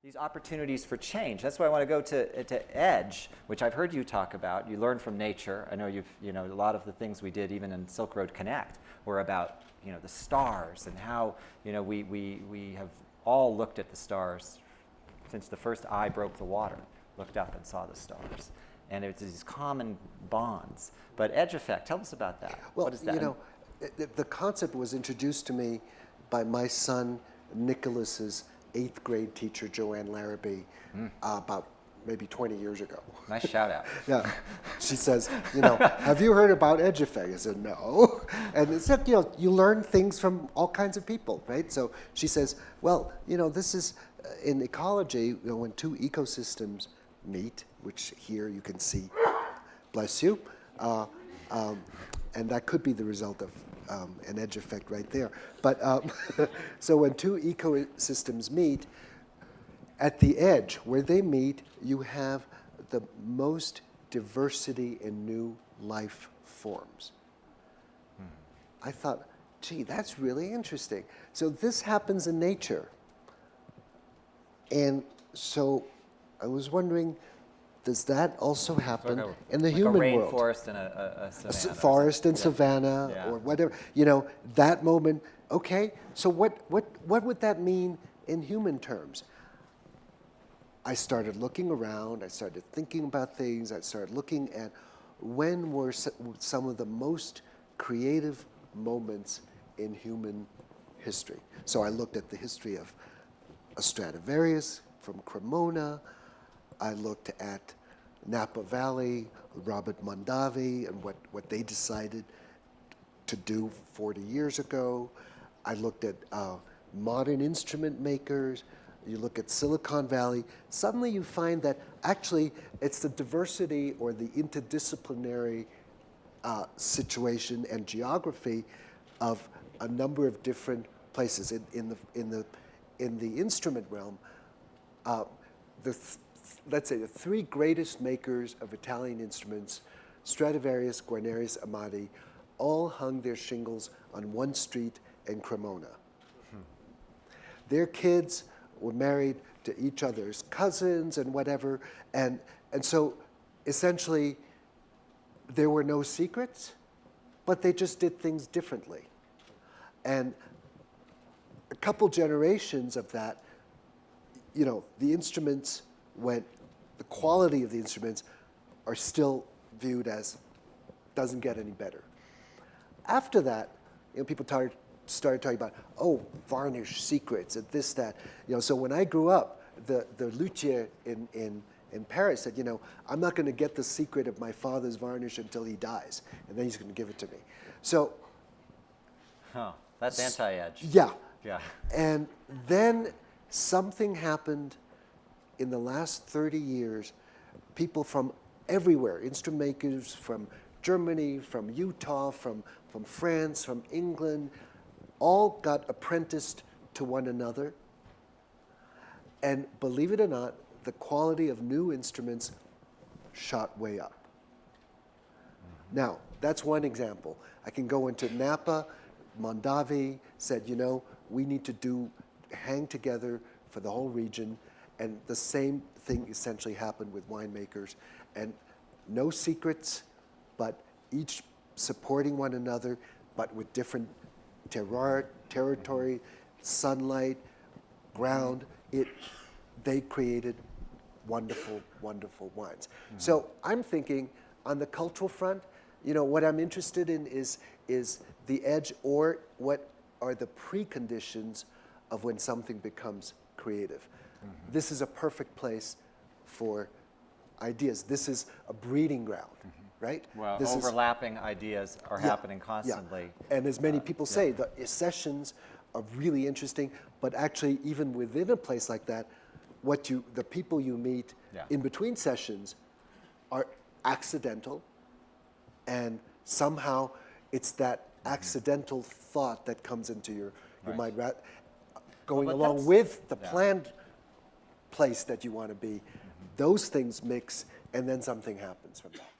these opportunities for change. That's why I want to go to Edge, which I've heard you talk about. You learn from nature. I know a lot of the things we did even in Silk Road Connect were about, the stars and how, we have all looked at the stars since the first eye broke the water, looked up and saw the stars. And it's these common bonds. But Edge effect, tell us about that. Well, what is that? The concept was introduced to me by my son Nicholas's 8th grade teacher, Joanne Larrabee, about maybe 20 years ago. Nice shout out. Yeah. She says, have you heard about Edge effect? I said, no. And it's like, you learn things from all kinds of people, right? So she says, well, this is in ecology, when two ecosystems meet, which here you can see, bless you, and that could be the result of an edge effect right there. But so when two ecosystems meet, at the edge where they meet, you have the most diversity in new life forms. I thought, gee, that's really interesting. So this happens in nature. And so I was wondering, does that also happen in the human world? A rainforest and a savanna. Forest and savanna, or whatever. That moment. Okay, so what would that mean in human terms? I started looking around. I started thinking about things. I started looking at when were some of the most creative moments in human history. So I looked at the history of Stradivarius from Cremona. I looked at Napa Valley, Robert Mondavi, and what they decided to do 40 years ago. I looked at modern instrument makers. You look at Silicon Valley. Suddenly you find that actually it's the diversity or the interdisciplinary situation and geography of a number of different places. In the instrument realm, let's say the three greatest makers of Italian instruments, Stradivarius, Guarnerius, Amati, all hung their shingles on one street in Cremona. Their kids were married to each other's cousins and whatever, and so essentially there were no secrets, but they just did things differently. And a couple generations of that, the instruments the quality of the instruments are still viewed as doesn't get any better. After that, people started talking about, varnish secrets and this, that. So when I grew up, the luthier in Paris said, I'm not going to get the secret of my father's varnish until he dies, and then he's going to give it to me. So. That's anti-edge. Yeah. Yeah. And then something happened in the last 30 years. People from everywhere, instrument makers from Germany, from Utah, from France, from England, all got apprenticed to one another. And believe it or not, the quality of new instruments shot way up. Now, that's one example. I can go into Napa. Mondavi said, we need to hang together for the whole region. And the same thing essentially happened with winemakers. And no secrets, but each supporting one another, but with different terroir, territory, sunlight, ground. They created wonderful, wonderful wines. So I'm thinking on the cultural front, what I'm interested in is the edge, or what are the preconditions of when something becomes creative. This is a perfect place for ideas. This is a breeding ground, right? Well, overlapping ideas are happening constantly. Yeah. And as many people say, the sessions are really interesting, but actually even within a place like that, the people you meet in between sessions are accidental, and somehow it's that accidental thought that comes into your mind, going along with the planned place that you want to be. Those things mix, and then something happens from that.